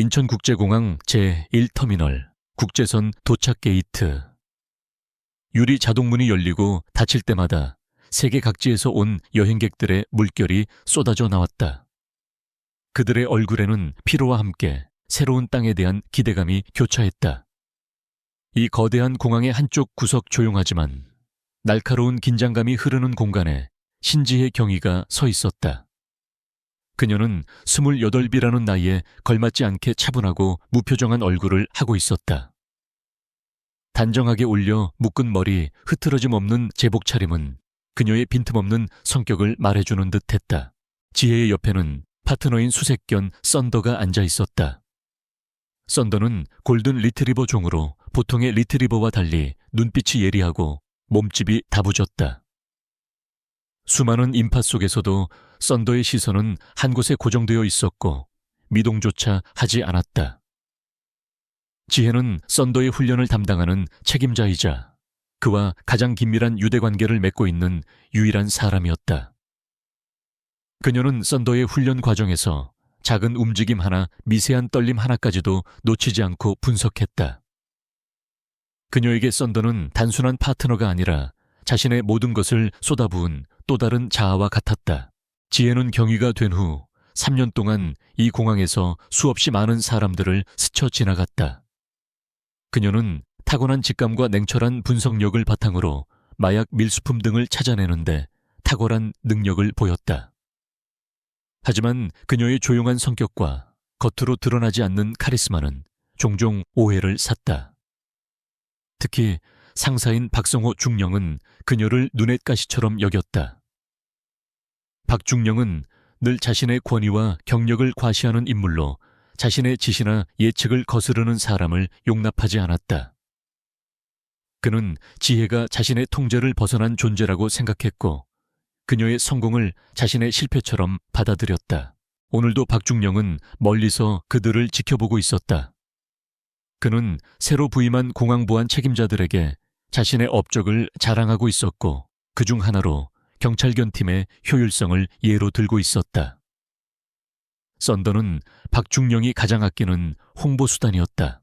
인천국제공항 제1터미널 국제선 도착 게이트. 유리 자동문이 열리고 닫힐 때마다 세계 각지에서 온 여행객들의 물결이 쏟아져 나왔다. 그들의 얼굴에는 피로와 함께 새로운 땅에 대한 기대감이 교차했다. 이 거대한 공항의 한쪽 구석 조용하지만 날카로운 긴장감이 흐르는 공간에 신지혜 경위가 서 있었다. 그녀는 28이라는 나이에 걸맞지 않게 차분하고 무표정한 얼굴을 하고 있었다. 단정하게 올려 묶은 머리, 흐트러짐 없는 제복 차림은 그녀의 빈틈없는 성격을 말해주는 듯했다. 지혜의 옆에는 파트너인 수색견 썬더가 앉아 있었다. 썬더는 골든 리트리버 종으로 보통의 리트리버와 달리 눈빛이 예리하고 몸집이 다부졌다. 수많은 인파 속에서도 썬더의 시선은 한 곳에 고정되어 있었고 미동조차 하지 않았다. 지혜는 썬더의 훈련을 담당하는 책임자이자 그와 가장 긴밀한 유대관계를 맺고 있는 유일한 사람이었다. 그녀는 썬더의 훈련 과정에서 작은 움직임 하나, 미세한 떨림 하나까지도 놓치지 않고 분석했다. 그녀에게 썬더는 단순한 파트너가 아니라 자신의 모든 것을 쏟아부은 또 다른 자아와 같았다. 지혜는 경위가 된 후 3년 동안 이 공항에서 수없이 많은 사람들을 스쳐 지나갔다. 그녀는 타고난 직감과 냉철한 분석력을 바탕으로 마약 밀수품 등을 찾아내는데 탁월한 능력을 보였다. 하지만 그녀의 조용한 성격과 겉으로 드러나지 않는 카리스마는 종종 오해를 샀다. 특히 상사인 박성호 중령은 그녀를 눈엣 가시처럼 여겼다. 박중령은 늘 자신의 권위와 경력을 과시하는 인물로 자신의 지시나 예측을 거스르는 사람을 용납하지 않았다. 그는 지혜가 자신의 통제를 벗어난 존재라고 생각했고 그녀의 성공을 자신의 실패처럼 받아들였다. 오늘도 박중령은 멀리서 그들을 지켜보고 있었다. 그는 새로 부임한 공항보안 책임자들에게 자신의 업적을 자랑하고 있었고 그중 하나로 경찰견팀의 효율성을 예로 들고 있었다. 썬더는 박중령이 가장 아끼는 홍보수단이었다.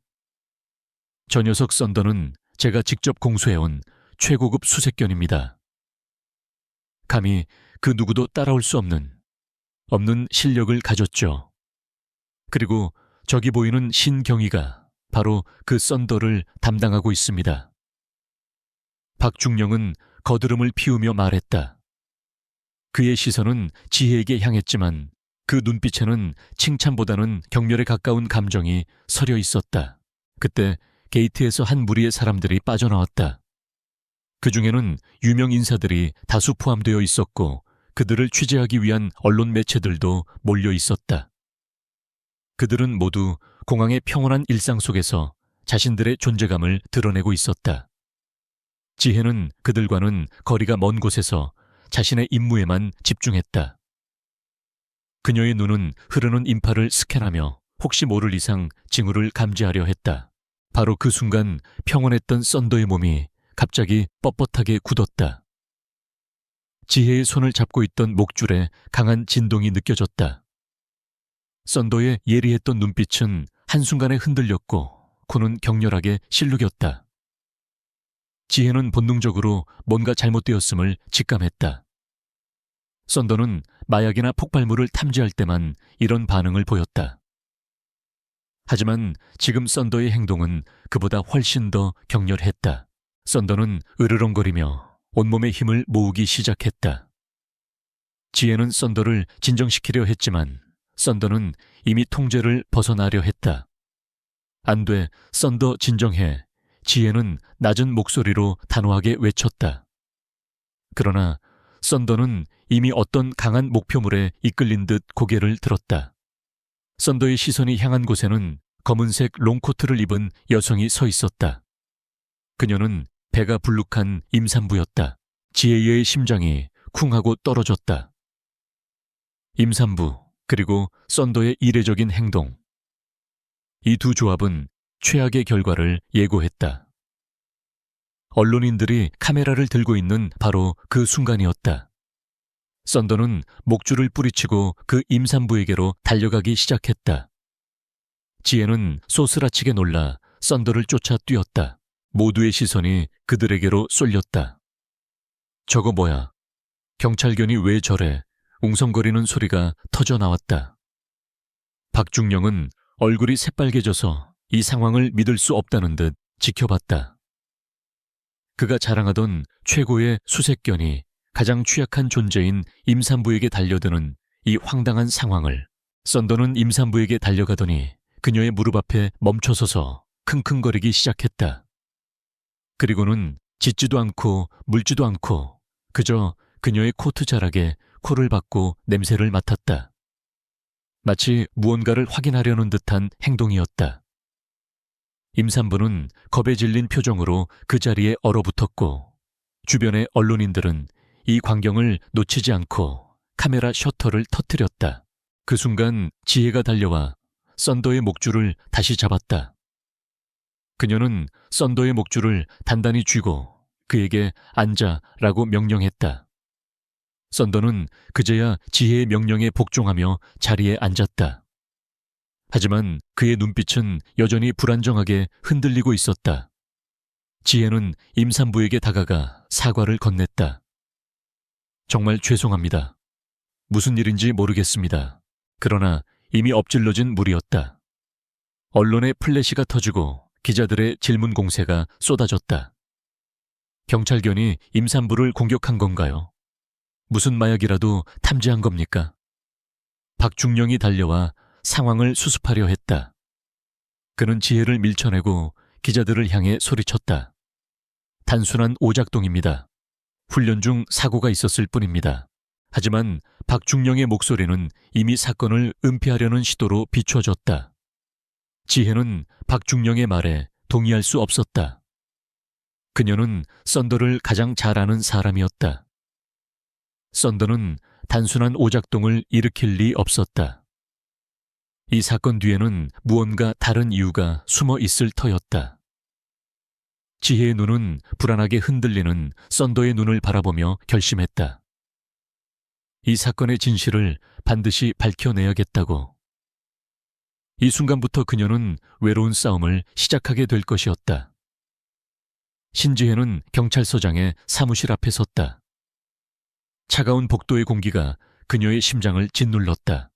저 녀석 썬더는 제가 직접 공수해온 최고급 수색견입니다. 감히 그 누구도 따라올 수 없는 실력을 가졌죠. 그리고 저기 보이는 신경위가 바로 그 썬더를 담당하고 있습니다. 박중령은 거드름을 피우며 말했다. 그의 시선은 지혜에게 향했지만 그 눈빛에는 칭찬보다는 경멸에 가까운 감정이 서려 있었다. 그때 게이트에서 한 무리의 사람들이 빠져나왔다. 그 중에는 유명 인사들이 다수 포함되어 있었고 그들을 취재하기 위한 언론 매체들도 몰려 있었다. 그들은 모두 공항의 평온한 일상 속에서 자신들의 존재감을 드러내고 있었다. 지혜는 그들과는 거리가 먼 곳에서 자신의 임무에만 집중했다. 그녀의 눈은 흐르는 인파를 스캔하며 혹시 모를 이상 징후를 감지하려 했다. 바로 그 순간 평온했던 썬더의 몸이 갑자기 뻣뻣하게 굳었다. 지혜의 손을 잡고 있던 목줄에 강한 진동이 느껴졌다. 썬더의 예리했던 눈빛은 한순간에 흔들렸고 코는 격렬하게 실룩였다. 지혜는 본능적으로 뭔가 잘못되었음을 직감했다. 썬더는 마약이나 폭발물을 탐지할 때만 이런 반응을 보였다. 하지만 지금 썬더의 행동은 그보다 훨씬 더 격렬했다. 썬더는 으르렁거리며 온몸의 힘을 모으기 시작했다. 지혜는 썬더를 진정시키려 했지만 썬더는 이미 통제를 벗어나려 했다. 안 돼, 썬더 진정해. 지혜는 낮은 목소리로 단호하게 외쳤다. 그러나 썬더는 이미 어떤 강한 목표물에 이끌린 듯 고개를 들었다. 썬더의 시선이 향한 곳에는 검은색 롱코트를 입은 여성이 서 있었다. 그녀는 배가 불룩한 임산부였다. 지혜의 심장이 쿵 하고 떨어졌다. 임산부 그리고 썬더의 이례적인 행동. 이 두 조합은 최악의 결과를 예고했다. 언론인들이 카메라를 들고 있는 바로 그 순간이었다. 썬더는 목줄을 뿌리치고 그 임산부에게로 달려가기 시작했다. 지혜는 소스라치게 놀라 썬더를 쫓아 뛰었다. 모두의 시선이 그들에게로 쏠렸다. 저거 뭐야? 경찰견이 왜 저래? 웅성거리는 소리가 터져 나왔다. 박중령은 얼굴이 새빨개져서 이 상황을 믿을 수 없다는 듯 지켜봤다. 그가 자랑하던 최고의 수색견이 가장 취약한 존재인 임산부에게 달려드는 이 황당한 상황을 썬더는 임산부에게 달려가더니 그녀의 무릎 앞에 멈춰서서 킁킁거리기 시작했다. 그리고는 짖지도 않고 물지도 않고 그저 그녀의 코트 자락에 코를 박고 냄새를 맡았다. 마치 무언가를 확인하려는 듯한 행동이었다. 임산부는 겁에 질린 표정으로 그 자리에 얼어붙었고 주변의 언론인들은 이 광경을 놓치지 않고 카메라 셔터를 터뜨렸다. 그 순간 지혜가 달려와 썬더의 목줄을 다시 잡았다. 그녀는 썬더의 목줄을 단단히 쥐고 그에게 앉아라고 명령했다. 썬더는 그제야 지혜의 명령에 복종하며 자리에 앉았다. 하지만 그의 눈빛은 여전히 불안정하게 흔들리고 있었다. 지혜는 임산부에게 다가가 사과를 건넸다. 정말 죄송합니다. 무슨 일인지 모르겠습니다. 그러나 이미 엎질러진 물이었다. 언론의 플래시가 터지고 기자들의 질문 공세가 쏟아졌다. 경찰견이 임산부를 공격한 건가요? 무슨 마약이라도 탐지한 겁니까? 박중령이 달려와 상황을 수습하려 했다. 그는 지혜를 밀쳐내고 기자들을 향해 소리쳤다. 단순한 오작동입니다. 훈련 중 사고가 있었을 뿐입니다. 하지만 박중령의 목소리는 이미 사건을 은폐하려는 시도로 비춰졌다. 지혜는 박중령의 말에 동의할 수 없었다. 그녀는 썬더를 가장 잘 아는 사람이었다. 썬더는 단순한 오작동을 일으킬 리 없었다. 이 사건 뒤에는 무언가 다른 이유가 숨어 있을 터였다. 지혜의 눈은 불안하게 흔들리는 썬더의 눈을 바라보며 결심했다. 이 사건의 진실을 반드시 밝혀내야겠다고. 이 순간부터 그녀는 외로운 싸움을 시작하게 될 것이었다. 신지혜는 경찰서장의 사무실 앞에 섰다. 차가운 복도의 공기가 그녀의 심장을 짓눌렀다.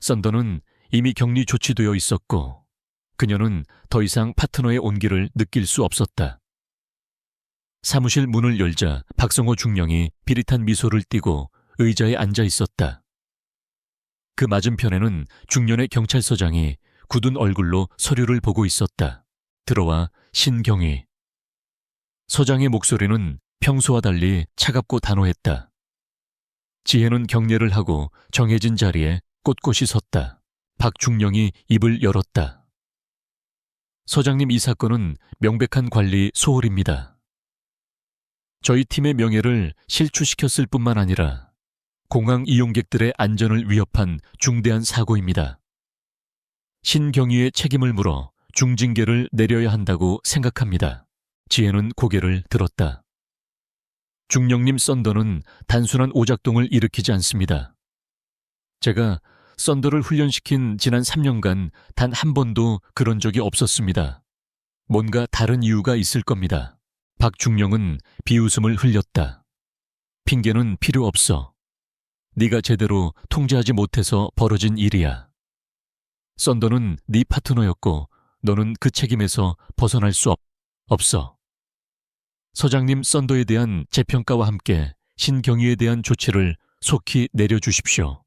썬더는 이미 격리 조치되어 있었고 그녀는 더 이상 파트너의 온기를 느낄 수 없었다. 사무실 문을 열자 박성호 중령이 비릿한 미소를 띠고 의자에 앉아 있었다. 그 맞은편에는 중년의 경찰서장이 굳은 얼굴로 서류를 보고 있었다. 들어와 신경위. 서장의 목소리는 평소와 달리 차갑고 단호했다. 지혜는 경례를 하고 정해진 자리에 꼿꼿이 섰다. 박중령이 입을 열었다. 서장님, 이 사건은 명백한 관리 소홀입니다. 저희 팀의 명예를 실추시켰을 뿐만 아니라 공항 이용객들의 안전을 위협한 중대한 사고입니다. 신경위의 책임을 물어 중징계를 내려야 한다고 생각합니다. 지혜는 고개를 들었다. 중령님, 썬더는 단순한 오작동을 일으키지 않습니다. 제가 썬더를 훈련시킨 지난 3년간 단 한 번도 그런 적이 없었습니다. 뭔가 다른 이유가 있을 겁니다. 박중령은 비웃음을 흘렸다. 핑계는 필요 없어. 네가 제대로 통제하지 못해서 벌어진 일이야. 썬더는 네 파트너였고 너는 그 책임에서 벗어날 수 없어. 서장님, 썬더에 대한 재평가와 함께 신경위에 대한 조치를 속히 내려주십시오.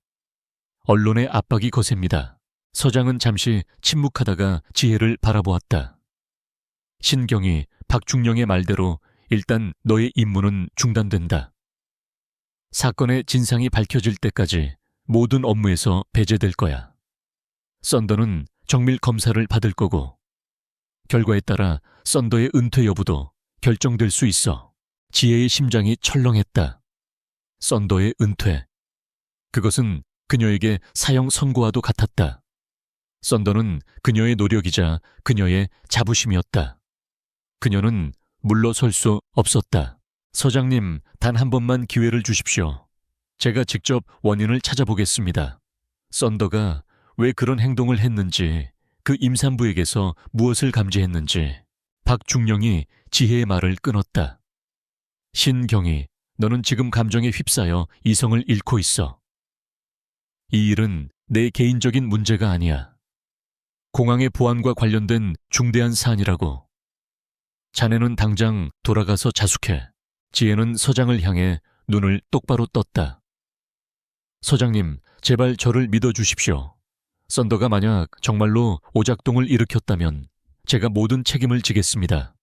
언론의 압박이 거셉니다. 서장은 잠시 침묵하다가 지혜를 바라보았다. 신경위, 박중령의 말대로 일단 너의 임무는 중단된다. 사건의 진상이 밝혀질 때까지 모든 업무에서 배제될 거야. 썬더는 정밀 검사를 받을 거고 결과에 따라 썬더의 은퇴 여부도 결정될 수 있어. 지혜의 심장이 철렁했다. 썬더의 은퇴. 그것은 그녀에게 사형 선고와도 같았다. 썬더는 그녀의 노력이자 그녀의 자부심이었다. 그녀는 물러설 수 없었다. 서장님, 단 한 번만 기회를 주십시오. 제가 직접 원인을 찾아보겠습니다. 썬더가 왜 그런 행동을 했는지, 그 임산부에게서 무엇을 감지했는지 박중령이 지혜의 말을 끊었다. 신경이, 너는 지금 감정에 휩싸여 이성을 잃고 있어. 이 일은 내 개인적인 문제가 아니야. 공항의 보안과 관련된 중대한 사안이라고. 자네는 당장 돌아가서 자숙해. 지혜는 서장을 향해 눈을 똑바로 떴다. 서장님, 제발 저를 믿어주십시오. 썬더가 만약 정말로 오작동을 일으켰다면 제가 모든 책임을 지겠습니다.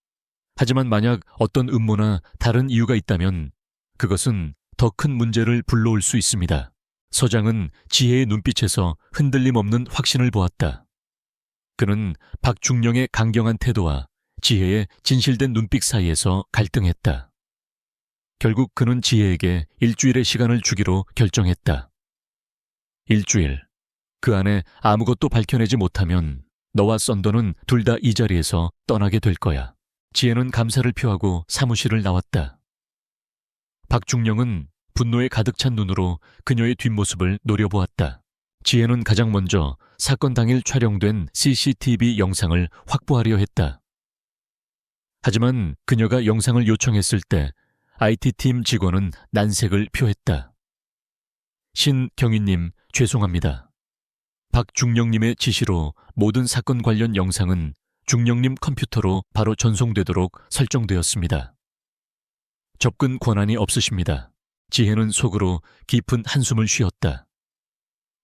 하지만 만약 어떤 음모나 다른 이유가 있다면 그것은 더 큰 문제를 불러올 수 있습니다. 서장은 지혜의 눈빛에서 흔들림 없는 확신을 보았다. 그는 박중령의 강경한 태도와 지혜의 진실된 눈빛 사이에서 갈등했다. 결국 그는 지혜에게 일주일의 시간을 주기로 결정했다. 일주일. 그 안에 아무것도 밝혀내지 못하면 너와 썬더는 둘 다 이 자리에서 떠나게 될 거야. 지혜는 감사를 표하고 사무실을 나왔다. 박중령은 분노에 가득 찬 눈으로 그녀의 뒷모습을 노려보았다. 지혜는 가장 먼저 사건 당일 촬영된 CCTV 영상을 확보하려 했다. 하지만 그녀가 영상을 요청했을 때 IT팀 직원은 난색을 표했다. 신경희님, 죄송합니다. 박중령님의 지시로 모든 사건 관련 영상은 중령님 컴퓨터로 바로 전송되도록 설정되었습니다. 접근 권한이 없으십니다. 지혜는 속으로 깊은 한숨을 쉬었다.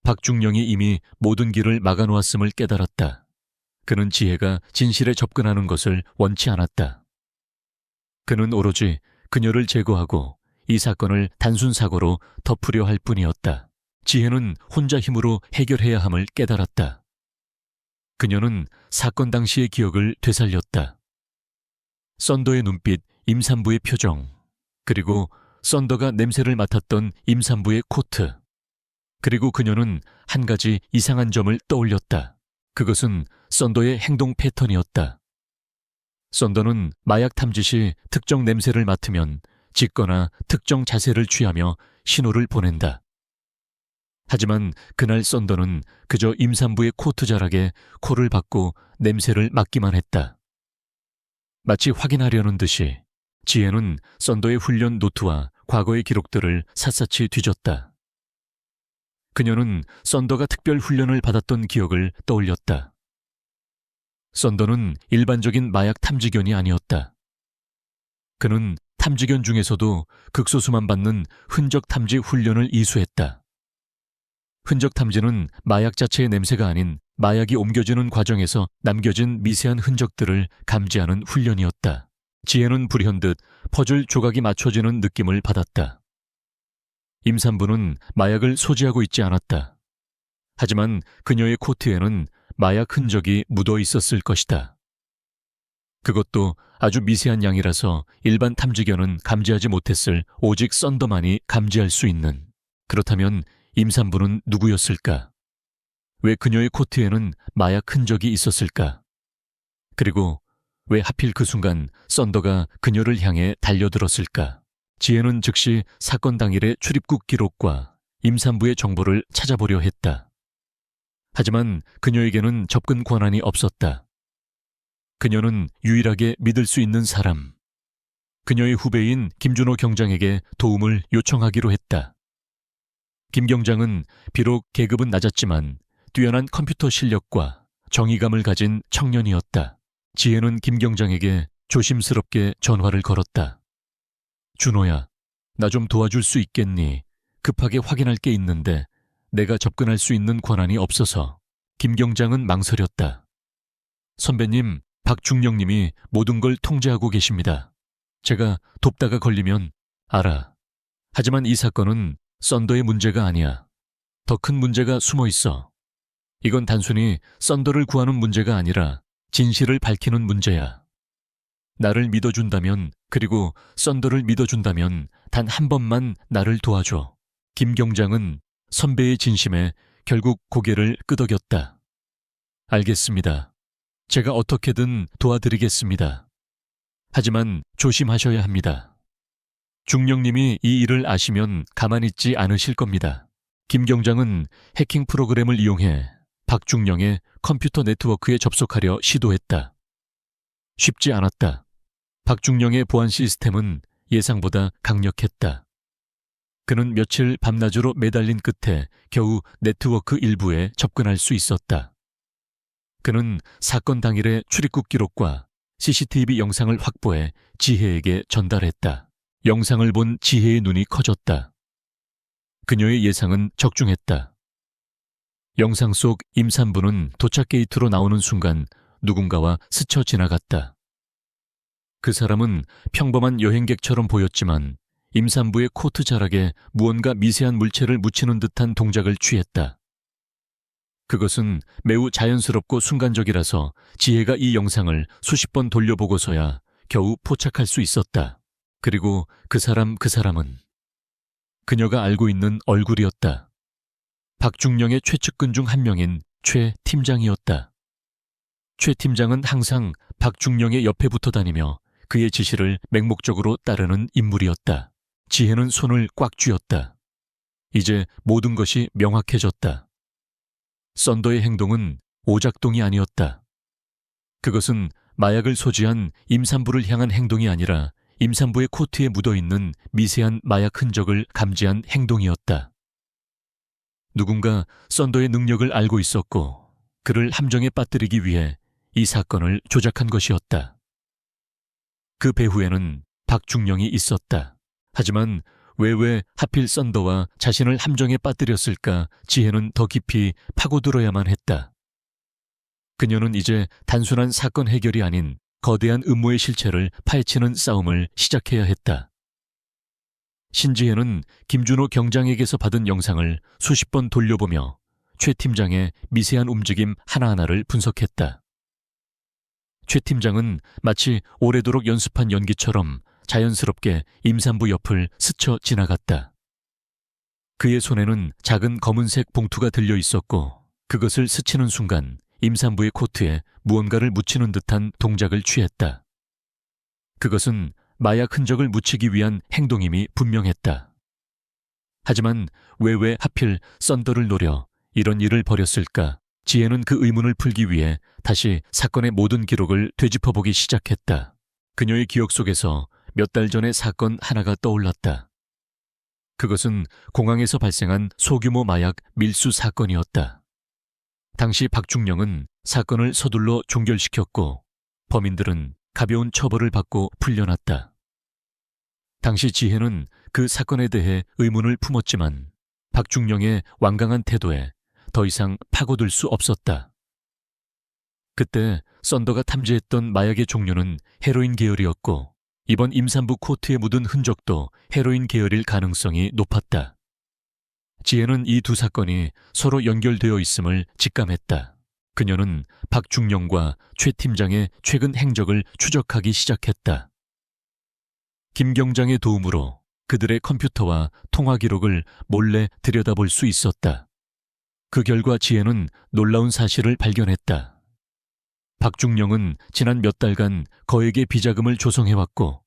박중령이 이미 모든 길을 막아놓았음을 깨달았다. 그는 지혜가 진실에 접근하는 것을 원치 않았다. 그는 오로지 그녀를 제거하고 이 사건을 단순 사고로 덮으려 할 뿐이었다. 지혜는 혼자 힘으로 해결해야 함을 깨달았다. 그녀는 사건 당시의 기억을 되살렸다. 썬더의 눈빛, 임산부의 표정, 그리고 썬더가 냄새를 맡았던 임산부의 코트. 그리고 그녀는 한 가지 이상한 점을 떠올렸다. 그것은 썬더의 행동 패턴이었다. 썬더는 마약 탐지 시 특정 냄새를 맡으면 짖거나 특정 자세를 취하며 신호를 보낸다. 하지만 그날 썬더는 그저 임산부의 코트 자락에 코를 박고 냄새를 맡기만 했다. 마치 확인하려는 듯이 지혜는 썬더의 훈련 노트와 과거의 기록들을 샅샅이 뒤졌다. 그녀는 썬더가 특별 훈련을 받았던 기억을 떠올렸다. 썬더는 일반적인 마약 탐지견이 아니었다. 그는 탐지견 중에서도 극소수만 받는 흔적 탐지 훈련을 이수했다. 흔적 탐지는 마약 자체의 냄새가 아닌 마약이 옮겨지는 과정에서 남겨진 미세한 흔적들을 감지하는 훈련이었다. 지혜는 불현듯 퍼즐 조각이 맞춰지는 느낌을 받았다. 임산부는 마약을 소지하고 있지 않았다. 하지만 그녀의 코트에는 마약 흔적이 묻어 있었을 것이다. 그것도 아주 미세한 양이라서 일반 탐지견은 감지하지 못했을 오직 썬더만이 감지할 수 있는. 그렇다면 임산부는 누구였을까? 왜 그녀의 코트에는 마약 흔적이 있었을까? 그리고 왜 하필 그 순간 썬더가 그녀를 향해 달려들었을까? 지혜는 즉시 사건 당일의 출입국 기록과 임산부의 정보를 찾아보려 했다. 하지만 그녀에게는 접근 권한이 없었다. 그녀는 유일하게 믿을 수 있는 사람, 그녀의 후배인 김준호 경장에게 도움을 요청하기로 했다. 김 경장은 비록 계급은 낮았지만 뛰어난 컴퓨터 실력과 정의감을 가진 청년이었다. 지혜는 김 경장에게 조심스럽게 전화를 걸었다. 준호야, 나 좀 도와줄 수 있겠니? 급하게 확인할 게 있는데 내가 접근할 수 있는 권한이 없어서. 김 경장은 망설였다. 선배님, 박중령님이 모든 걸 통제하고 계십니다. 제가 돕다가 걸리면 알아. 하지만 이 사건은 썬더의 문제가 아니야. 더 큰 문제가 숨어 있어. 이건 단순히 썬더를 구하는 문제가 아니라 진실을 밝히는 문제야. 나를 믿어준다면, 그리고 썬더를 믿어준다면 단 한 번만 나를 도와줘. 김 경장은 선배의 진심에 결국 고개를 끄덕였다. 알겠습니다. 제가 어떻게든 도와드리겠습니다. 하지만 조심하셔야 합니다. 중령님이 이 일을 아시면 가만히 있지 않으실 겁니다. 김 경장은 해킹 프로그램을 이용해 박중령의 컴퓨터 네트워크에 접속하려 시도했다. 쉽지 않았다. 박중령의 보안 시스템은 예상보다 강력했다. 그는 며칠 밤낮으로 매달린 끝에 겨우 네트워크 일부에 접근할 수 있었다. 그는 사건 당일의 출입국 기록과 CCTV 영상을 확보해 지혜에게 전달했다. 영상을 본 지혜의 눈이 커졌다. 그녀의 예상은 적중했다. 영상 속 임산부는 도착 게이트로 나오는 순간 누군가와 스쳐 지나갔다. 그 사람은 평범한 여행객처럼 보였지만 임산부의 코트 자락에 무언가 미세한 물체를 묻히는 듯한 동작을 취했다. 그것은 매우 자연스럽고 순간적이라서 지혜가 이 영상을 수십 번 돌려보고서야 겨우 포착할 수 있었다. 그리고 그 사람은 그녀가 알고 있는 얼굴이었다. 박중령의 최측근 중 한 명인 최 팀장이었다. 최 팀장은 항상 박중령의 옆에 붙어 다니며 그의 지시를 맹목적으로 따르는 인물이었다. 지혜는 손을 꽉 쥐었다. 이제 모든 것이 명확해졌다. 썬더의 행동은 오작동이 아니었다. 그것은 마약을 소지한 임산부를 향한 행동이 아니라 임산부의 코트에 묻어있는 미세한 마약 흔적을 감지한 행동이었다. 누군가 썬더의 능력을 알고 있었고 그를 함정에 빠뜨리기 위해 이 사건을 조작한 것이었다. 그 배후에는 박중령이 있었다. 하지만 왜 하필 썬더와 자신을 함정에 빠뜨렸을까 지혜는 더 깊이 파고들어야만 했다. 그녀는 이제 단순한 사건 해결이 아닌 거대한 음모의 실체를 파헤치는 싸움을 시작해야 했다. 신지혜는 김준호 경장에게서 받은 영상을 수십 번 돌려보며 최 팀장의 미세한 움직임 하나하나를 분석했다. 최 팀장은 마치 오래도록 연습한 연기처럼 자연스럽게 임산부 옆을 스쳐 지나갔다. 그의 손에는 작은 검은색 봉투가 들려 있었고 그것을 스치는 순간 임산부의 코트에 무언가를 묻히는 듯한 동작을 취했다. 그것은 마약 흔적을 묻히기 위한 행동임이 분명했다. 하지만 왜 하필 썬더를 노려 이런 일을 벌였을까? 지혜는 그 의문을 풀기 위해 다시 사건의 모든 기록을 되짚어보기 시작했다. 그녀의 기억 속에서 몇 달 전의 사건 하나가 떠올랐다. 그것은 공항에서 발생한 소규모 마약 밀수 사건이었다. 당시 박중령은 사건을 서둘러 종결시켰고 범인들은 가벼운 처벌을 받고 풀려났다. 당시 지혜는 그 사건에 대해 의문을 품었지만 박중령의 완강한 태도에 더 이상 파고들 수 없었다. 그때 썬더가 탐지했던 마약의 종류는 헤로인 계열이었고 이번 임산부 코트에 묻은 흔적도 헤로인 계열일 가능성이 높았다. 지혜는 이 두 사건이 서로 연결되어 있음을 직감했다. 그녀는 박중령과 최 팀장의 최근 행적을 추적하기 시작했다. 김 경장의 도움으로 그들의 컴퓨터와 통화 기록을 몰래 들여다볼 수 있었다. 그 결과 지혜는 놀라운 사실을 발견했다. 박중령은 지난 몇 달간 거액의 비자금을 조성해왔고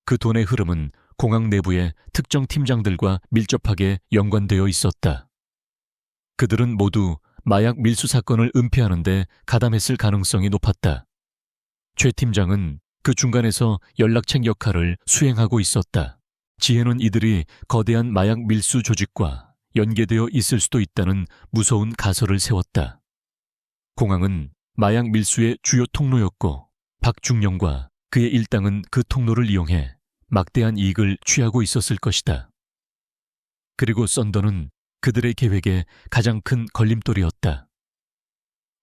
그 돈의 흐름은 공항 내부의 특정 팀장들과 밀접하게 연관되어 있었다. 그들은 모두 마약 밀수 사건을 은폐하는 데 가담했을 가능성이 높았다. 최 팀장은 그 중간에서 연락책 역할을 수행하고 있었다. 지혜는 이들이 거대한 마약 밀수 조직과 연계되어 있을 수도 있다는 무서운 가설을 세웠다. 공항은 마약 밀수의 주요 통로였고 박중령과 그의 일당은 그 통로를 이용해 막대한 이익을 취하고 있었을 것이다. 그리고 썬더는 그들의 계획의 가장 큰 걸림돌이었다.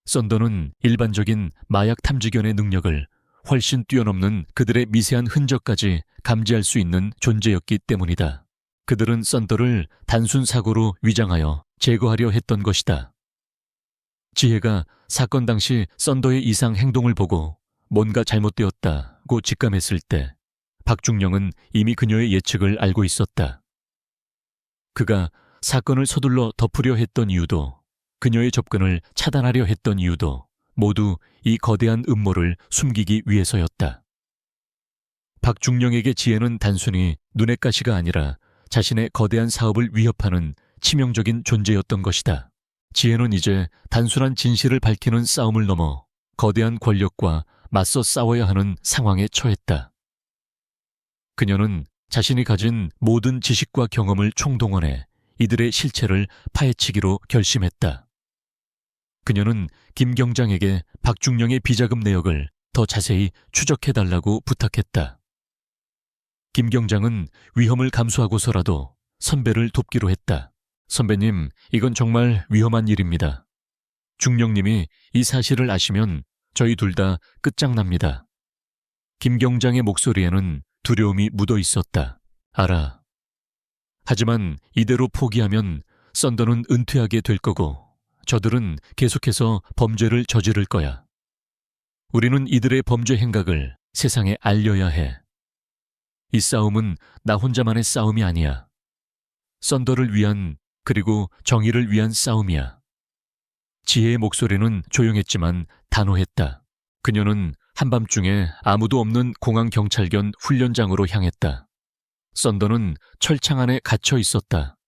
썬더는 일반적인 마약 탐지견의 능력을 훨씬 뛰어넘는 그들의 미세한 흔적까지 감지할 수 있는 존재였기 때문이다. 그들은 썬더를 단순 사고로 위장하여 제거하려 했던 것이다. 지혜가 사건 당시 썬더의 이상 행동을 보고 뭔가 잘못되었다고 직감했을 때 박중령은 이미 그녀의 예측을 알고 있었다. 그가 사건을 서둘러 덮으려 했던 이유도 그녀의 접근을 차단하려 했던 이유도 모두 이 거대한 음모를 숨기기 위해서였다. 박중령에게 지혜는 단순히 눈엣 가시가 아니라 자신의 거대한 사업을 위협하는 치명적인 존재였던 것이다. 지혜는 이제 단순한 진실을 밝히는 싸움을 넘어 거대한 권력과 맞서 싸워야 하는 상황에 처했다. 그녀는 자신이 가진 모든 지식과 경험을 총동원해 이들의 실체를 파헤치기로 결심했다. 그녀는 김 경장에게 박중령의 비자금 내역을 더 자세히 추적해달라고 부탁했다. 김 경장은 위험을 감수하고서라도 선배를 돕기로 했다. 선배님, 이건 정말 위험한 일입니다. 중령님이 이 사실을 아시면 저희 둘 다 끝장납니다. 김 경장의 목소리에는 두려움이 묻어 있었다. 알아. 하지만 이대로 포기하면 썬더는 은퇴하게 될 거고 저들은 계속해서 범죄를 저지를 거야. 우리는 이들의 범죄 행각을 세상에 알려야 해. 이 싸움은 나 혼자만의 싸움이 아니야. 썬더를 위한 그리고 정의를 위한 싸움이야. 지혜의 목소리는 조용했지만 단호했다. 그녀는 한밤중에 아무도 없는 공항경찰견 훈련장으로 향했다. 썬더는 철창 안에 갇혀 있었다.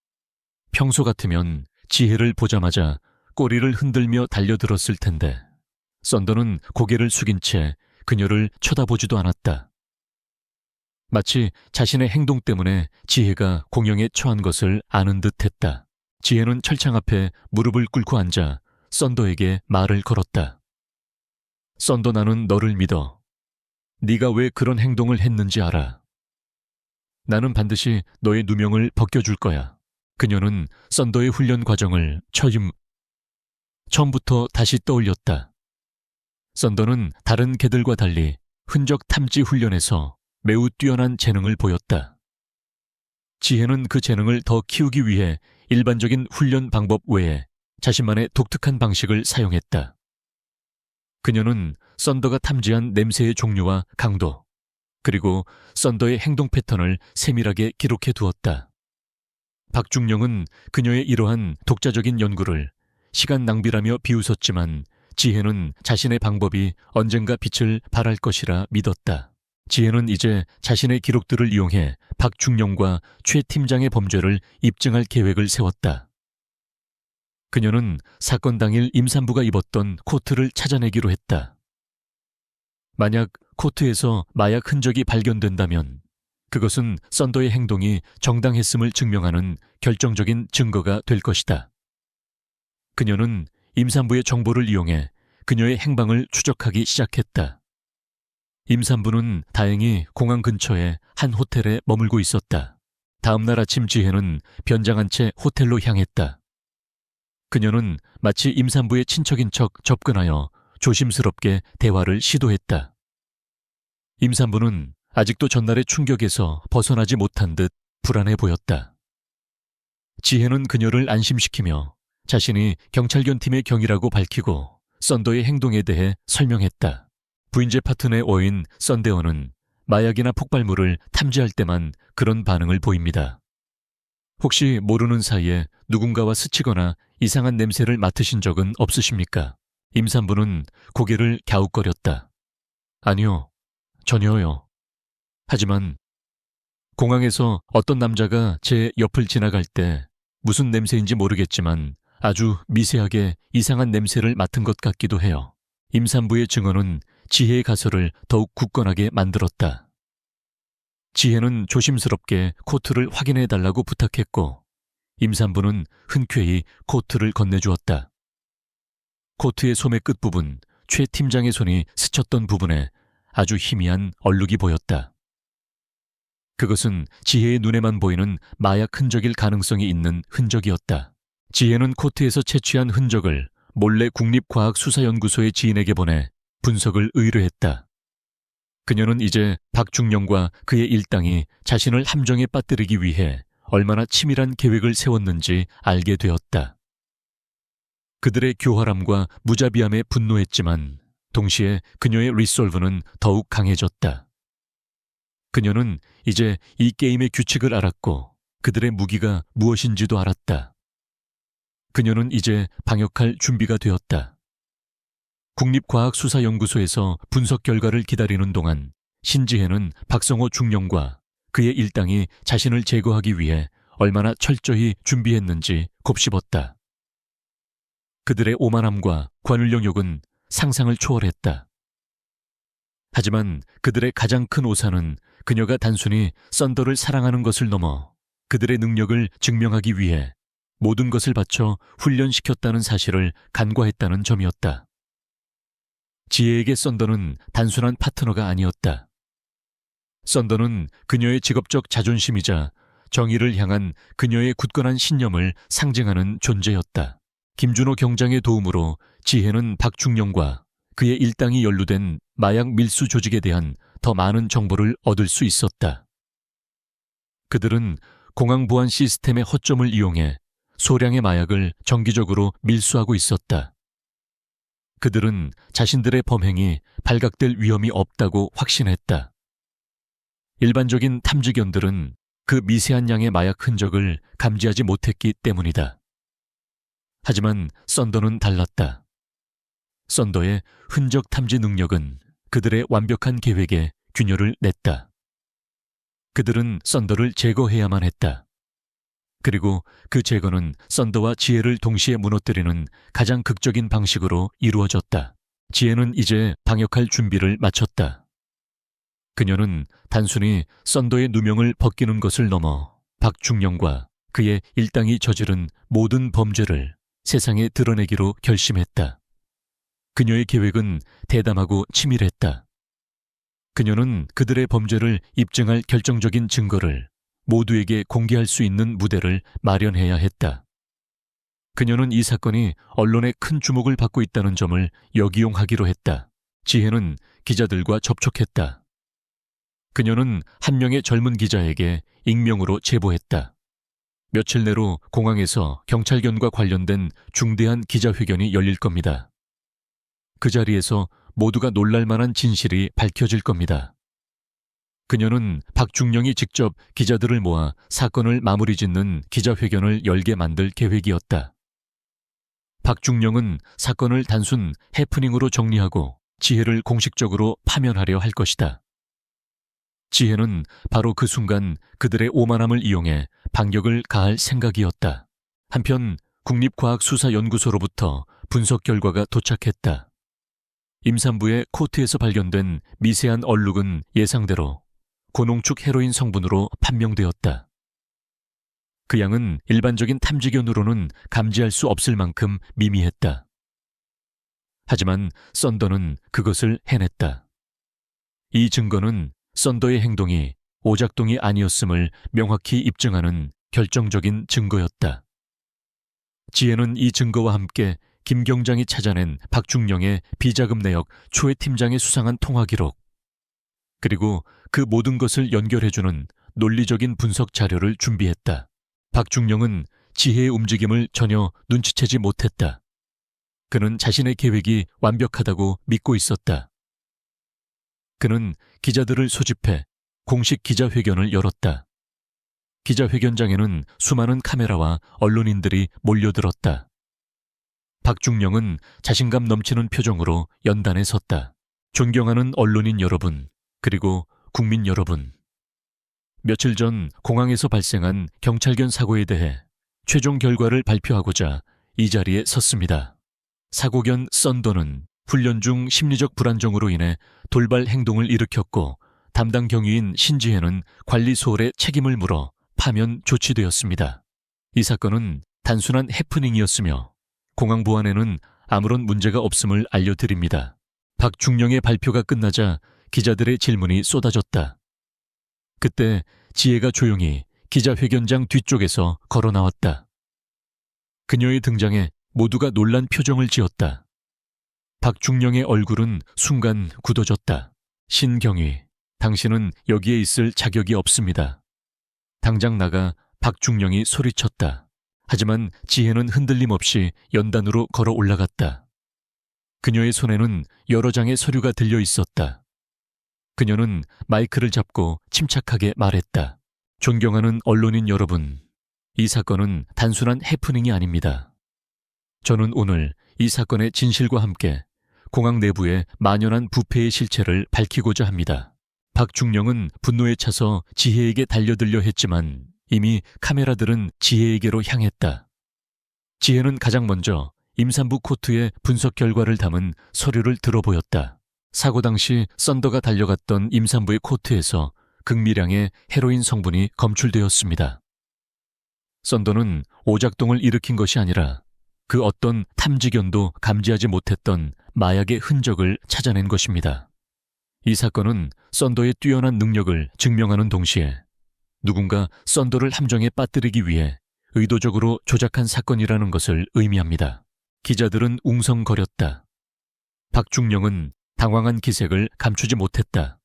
평소 같으면 지혜를 보자마자 꼬리를 흔들며 달려들었을 텐데 썬더는 고개를 숙인 채 그녀를 쳐다보지도 않았다. 마치 자신의 행동 때문에 지혜가 공영에 처한 것을 아는 듯했다. 지혜는 철창 앞에 무릎을 꿇고 앉아 썬더에게 말을 걸었다. 썬더, 나는 너를 믿어. 네가 왜 그런 행동을 했는지 알아. 나는 반드시 너의 누명을 벗겨줄 거야. 그녀는 썬더의 훈련 과정을 처음부터 다시 떠올렸다. 썬더는 다른 개들과 달리 흔적 탐지 훈련에서 매우 뛰어난 재능을 보였다. 지혜는 그 재능을 더 키우기 위해 일반적인 훈련 방법 외에 자신만의 독특한 방식을 사용했다. 그녀는 썬더가 탐지한 냄새의 종류와 강도, 그리고 썬더의 행동 패턴을 세밀하게 기록해 두었다. 박중령은 그녀의 이러한 독자적인 연구를 시간 낭비라며 비웃었지만 지혜는 자신의 방법이 언젠가 빛을 발할 것이라 믿었다. 지혜는 이제 자신의 기록들을 이용해 박중령과 최 팀장의 범죄를 입증할 계획을 세웠다. 그녀는 사건 당일 임산부가 입었던 코트를 찾아내기로 했다. 만약 코트에서 마약 흔적이 발견된다면 그것은 썬더의 행동이 정당했음을 증명하는 결정적인 증거가 될 것이다. 그녀는 임산부의 정보를 이용해 그녀의 행방을 추적하기 시작했다. 임산부는 다행히 공항 근처의 한 호텔에 머물고 있었다. 다음 날 아침 지혜는 변장한 채 호텔로 향했다. 그녀는 마치 임산부의 친척인 척 접근하여 조심스럽게 대화를 시도했다. 임산부는 아직도 전날의 충격에서 벗어나지 못한 듯 불안해 보였다. 지혜는 그녀를 안심시키며 자신이 경찰견 팀의 경위라고 밝히고 썬더의 행동에 대해 설명했다. 부인제 파트너의 어인 썬데어는 마약이나 폭발물을 탐지할 때만 그런 반응을 보입니다. 혹시 모르는 사이에 누군가와 스치거나 이상한 냄새를 맡으신 적은 없으십니까? 임산부는 고개를 갸웃거렸다. 아니요, 전혀요. 하지만 공항에서 어떤 남자가 제 옆을 지나갈 때 무슨 냄새인지 모르겠지만 아주 미세하게 이상한 냄새를 맡은 것 같기도 해요. 임산부의 증언은 지혜의 가설을 더욱 굳건하게 만들었다. 지혜는 조심스럽게 코트를 확인해 달라고 부탁했고 임산부는 흔쾌히 코트를 건네주었다. 코트의 소매 끝부분, 최 팀장의 손이 스쳤던 부분에 아주 희미한 얼룩이 보였다. 그것은 지혜의 눈에만 보이는 마약 흔적일 가능성이 있는 흔적이었다. 지혜는 코트에서 채취한 흔적을 몰래 국립과학수사연구소의 지인에게 보내 분석을 의뢰했다. 그녀는 이제 박중령과 그의 일당이 자신을 함정에 빠뜨리기 위해 얼마나 치밀한 계획을 세웠는지 알게 되었다. 그들의 교활함과 무자비함에 분노했지만 동시에 그녀의 리솔브는 더욱 강해졌다. 그녀는 이제 이 게임의 규칙을 알았고 그들의 무기가 무엇인지도 알았다. 그녀는 이제 방역할 준비가 되었다. 국립과학수사연구소에서 분석 결과를 기다리는 동안 신지혜는 박성호 중령과 그의 일당이 자신을 제거하기 위해 얼마나 철저히 준비했는지 곱씹었다. 그들의 오만함과 관울령욕은 상상을 초월했다. 하지만 그들의 가장 큰 오산은 그녀가 단순히 썬더를 사랑하는 것을 넘어 그들의 능력을 증명하기 위해 모든 것을 바쳐 훈련시켰다는 사실을 간과했다는 점이었다. 지혜에게 썬더는 단순한 파트너가 아니었다. 썬더는 그녀의 직업적 자존심이자 정의를 향한 그녀의 굳건한 신념을 상징하는 존재였다. 김준호 경장의 도움으로 지혜는 박중령과 그의 일당이 연루된 마약 밀수 조직에 대한 더 많은 정보를 얻을 수 있었다. 그들은 공항 보안 시스템의 허점을 이용해 소량의 마약을 정기적으로 밀수하고 있었다. 그들은 자신들의 범행이 발각될 위험이 없다고 확신했다. 일반적인 탐지견들은 그 미세한 양의 마약 흔적을 감지하지 못했기 때문이다. 하지만 썬더는 달랐다. 썬더의 흔적 탐지 능력은 그들의 완벽한 계획에 균열을 냈다. 그들은 썬더를 제거해야만 했다. 그리고 그 제거는 썬더와 지혜를 동시에 무너뜨리는 가장 극적인 방식으로 이루어졌다. 지혜는 이제 방역할 준비를 마쳤다. 그녀는 단순히 썬더의 누명을 벗기는 것을 넘어 박중령과 그의 일당이 저지른 모든 범죄를 세상에 드러내기로 결심했다. 그녀의 계획은 대담하고 치밀했다. 그녀는 그들의 범죄를 입증할 결정적인 증거를 모두에게 공개할 수 있는 무대를 마련해야 했다. 그녀는 이 사건이 언론의 큰 주목을 받고 있다는 점을 역이용하기로 했다. 지혜는 기자들과 접촉했다. 그녀는 한 명의 젊은 기자에게 익명으로 제보했다. 며칠 내로 공항에서 경찰견과 관련된 중대한 기자회견이 열릴 겁니다. 그 자리에서 모두가 놀랄 만한 진실이 밝혀질 겁니다. 그녀는 박중령이 직접 기자들을 모아 사건을 마무리 짓는 기자회견을 열게 만들 계획이었다. 박중령은 사건을 단순 해프닝으로 정리하고 지혜를 공식적으로 파면하려 할 것이다. 지혜는 바로 그 순간 그들의 오만함을 이용해 반격을 가할 생각이었다. 한편 국립과학수사연구소로부터 분석 결과가 도착했다. 임산부의 코트에서 발견된 미세한 얼룩은 예상대로 고농축 헤로인 성분으로 판명되었다. 그 양은 일반적인 탐지견으로는 감지할 수 없을 만큼 미미했다. 하지만 썬더는 그것을 해냈다. 이 증거는 썬더의 행동이 오작동이 아니었음을 명확히 입증하는 결정적인 증거였다. 지혜는 이 증거와 함께 김 경장이 찾아낸 박중령의 비자금 내역 초회 팀장의 수상한 통화 기록, 그리고 그 모든 것을 연결해주는 논리적인 분석 자료를 준비했다. 박중령은 지혜의 움직임을 전혀 눈치채지 못했다. 그는 자신의 계획이 완벽하다고 믿고 있었다. 그는 기자들을 소집해 공식 기자회견을 열었다. 기자회견장에는 수많은 카메라와 언론인들이 몰려들었다. 박중령은 자신감 넘치는 표정으로 연단에 섰다. 존경하는 언론인 여러분, 그리고 국민 여러분. 며칠 전 공항에서 발생한 경찰견 사고에 대해 최종 결과를 발표하고자 이 자리에 섰습니다. 사고견 썬더는 훈련 중 심리적 불안정으로 인해 돌발 행동을 일으켰고 담당 경위인 신지혜는 관리 소홀의 책임을 물어 파면 조치되었습니다. 이 사건은 단순한 해프닝이었으며 공항 보안에는 아무런 문제가 없음을 알려드립니다. 박중령의 발표가 끝나자 기자들의 질문이 쏟아졌다. 그때 지혜가 조용히 기자회견장 뒤쪽에서 걸어 나왔다. 그녀의 등장에 모두가 놀란 표정을 지었다. 박중령의 얼굴은 순간 굳어졌다. 신경위, 당신은 여기에 있을 자격이 없습니다. 당장 나가, 박중령이 소리쳤다. 하지만 지혜는 흔들림 없이 연단으로 걸어 올라갔다. 그녀의 손에는 여러 장의 서류가 들려 있었다. 그녀는 마이크를 잡고 침착하게 말했다. 존경하는 언론인 여러분, 이 사건은 단순한 해프닝이 아닙니다. 저는 오늘 이 사건의 진실과 함께 공항 내부의 만연한 부패의 실체를 밝히고자 합니다. 박중령은 분노에 차서 지혜에게 달려들려 했지만 이미 카메라들은 지혜에게로 향했다. 지혜는 가장 먼저 임산부 코트의 분석 결과를 담은 서류를 들어보였다. 사고 당시 썬더가 달려갔던 임산부의 코트에서 극미량의 헤로인 성분이 검출되었습니다. 썬더는 오작동을 일으킨 것이 아니라 그 어떤 탐지견도 감지하지 못했던 마약의 흔적을 찾아낸 것입니다. 이 사건은 썬더의 뛰어난 능력을 증명하는 동시에 누군가 썬더를 함정에 빠뜨리기 위해 의도적으로 조작한 사건이라는 것을 의미합니다. 기자들은 웅성거렸다. 박중령은 당황한 기색을 감추지 못했다.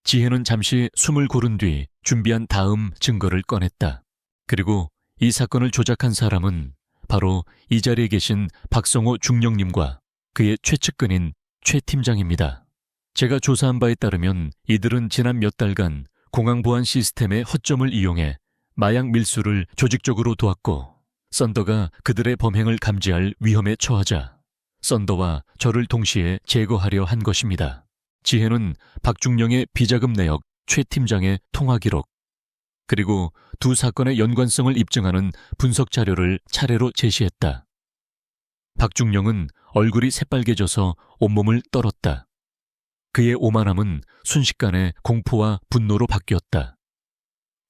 지혜는 잠시 숨을 고른 뒤 준비한 다음 증거를 꺼냈다. 그리고 이 사건을 조작한 사람은 바로 이 자리에 계신 박성호 중령님과 그의 최측근인 최 팀장입니다. 제가 조사한 바에 따르면 이들은 지난 몇 달간 공항보안 시스템의 허점을 이용해 마약 밀수를 조직적으로 도왔고, 썬더가 그들의 범행을 감지할 위험에 처하자 썬더와 저를 동시에 제거하려 한 것입니다. 지혜는 박중령의 비자금 내역, 최 팀장의 통화 기록, 그리고 두 사건의 연관성을 입증하는 분석 자료를 차례로 제시했다. 박중령은 얼굴이 새빨개져서 온몸을 떨었다. 그의 오만함은 순식간에 공포와 분노로 바뀌었다.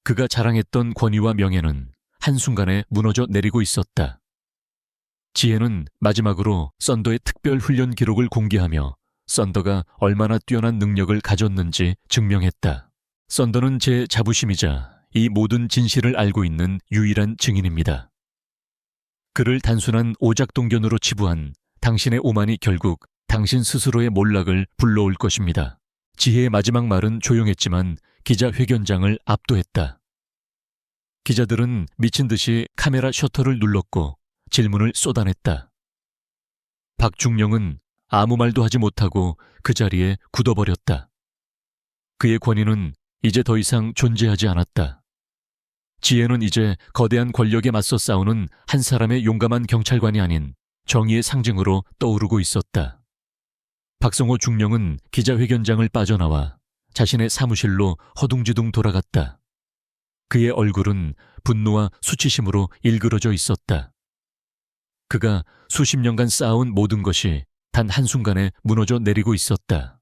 그가 자랑했던 권위와 명예는 한순간에 무너져 내리고 있었다. 지혜는 마지막으로 썬더의 특별 훈련 기록을 공개하며 썬더가 얼마나 뛰어난 능력을 가졌는지 증명했다. 썬더는 제 자부심이자 이 모든 진실을 알고 있는 유일한 증인입니다. 그를 단순한 오작동견으로 치부한 당신의 오만이 결국 당신 스스로의 몰락을 불러올 것입니다. 지혜의 마지막 말은 조용했지만 기자회견장을 압도했다. 기자들은 미친 듯이 카메라 셔터를 눌렀고 질문을 쏟아냈다. 박중령은 아무 말도 하지 못하고 그 자리에 굳어버렸다. 그의 권위는 이제 더 이상 존재하지 않았다. 지혜는 이제 거대한 권력에 맞서 싸우는 한 사람의 용감한 경찰관이 아닌 정의의 상징으로 떠오르고 있었다. 박성호 중령은 기자회견장을 빠져나와 자신의 사무실로 허둥지둥 돌아갔다. 그의 얼굴은 분노와 수치심으로 일그러져 있었다. 그가 수십 년간 쌓아온 모든 것이 단 한순간에 무너져 내리고 있었다.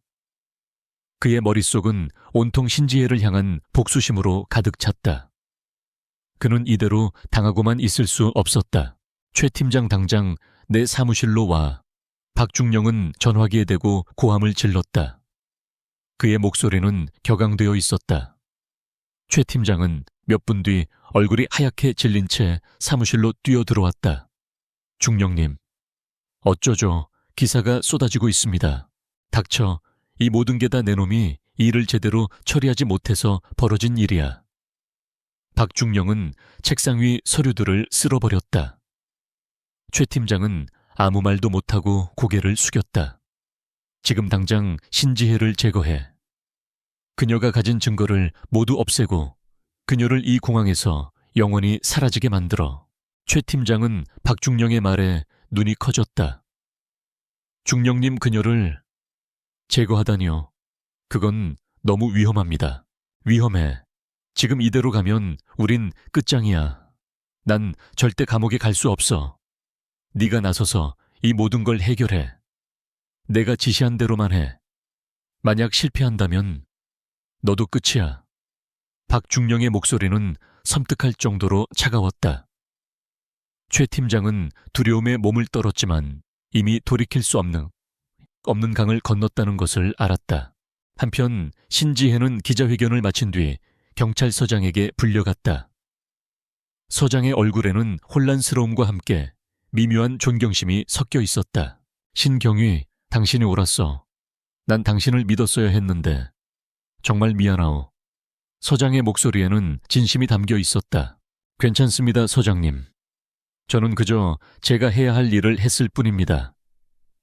그의 머릿속은 온통 신지혜를 향한 복수심으로 가득 찼다. 그는 이대로 당하고만 있을 수 없었다. 최 팀장 당장 내 사무실로 와. 박중령은 전화기에 대고 고함을 질렀다. 그의 목소리는 격앙되어 있었다. 최 팀장은 몇 분 뒤 얼굴이 하얗게 질린 채 사무실로 뛰어들어왔다. 중령님, 어쩌죠? 기사가 쏟아지고 있습니다. 닥쳐, 이 모든 게 다 내 놈이 일을 제대로 처리하지 못해서 벌어진 일이야. 박중령은 책상 위 서류들을 쓸어버렸다. 최 팀장은 아무 말도 못하고 고개를 숙였다. 지금 당장 신지혜를 제거해. 그녀가 가진 증거를 모두 없애고 그녀를 이 공항에서 영원히 사라지게 만들어. 최 팀장은 박중령의 말에 눈이 커졌다. 중령님, 그녀를 제거하다니요. 그건 너무 위험합니다. 위험해. 지금 이대로 가면 우린 끝장이야. 난 절대 감옥에 갈 수 없어. 네가 나서서 이 모든 걸 해결해. 내가 지시한 대로만 해. 만약 실패한다면 너도 끝이야. 박중령의 목소리는 섬뜩할 정도로 차가웠다. 최 팀장은 두려움에 몸을 떨었지만 이미 돌이킬 수 없는 강을 건넜다는 것을 알았다. 한편 신지혜는 기자회견을 마친 뒤 경찰서장에게 불려갔다. 서장의 얼굴에는 혼란스러움과 함께 미묘한 존경심이 섞여 있었다. 신경위, 당신이 옳았어. 난 당신을 믿었어야 했는데 정말 미안하오. 서장의 목소리에는 진심이 담겨 있었다. 괜찮습니다, 서장님. 저는 그저 제가 해야 할 일을 했을 뿐입니다.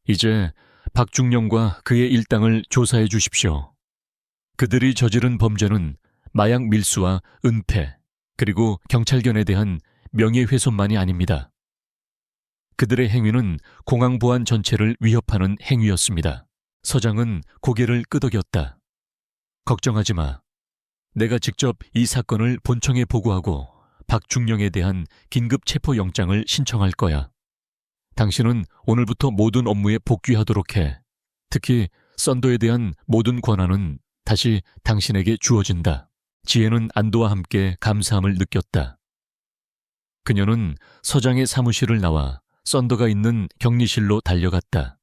이제 박중령과 그의 일당을 조사해 주십시오. 그들이 저지른 범죄는 마약 밀수와 은폐, 그리고 경찰견에 대한 명예훼손만이 아닙니다. 그들의 행위는 공항 보안 전체를 위협하는 행위였습니다. 서장은 고개를 끄덕였다. 걱정하지 마. 내가 직접 이 사건을 본청에 보고하고 박중령에 대한 긴급 체포영장을 신청할 거야. 당신은 오늘부터 모든 업무에 복귀하도록 해. 특히 썬더에 대한 모든 권한은 다시 당신에게 주어진다. 지혜는 안도와 함께 감사함을 느꼈다. 그녀는 서장의 사무실을 나와 썬더가 있는 격리실로 달려갔다.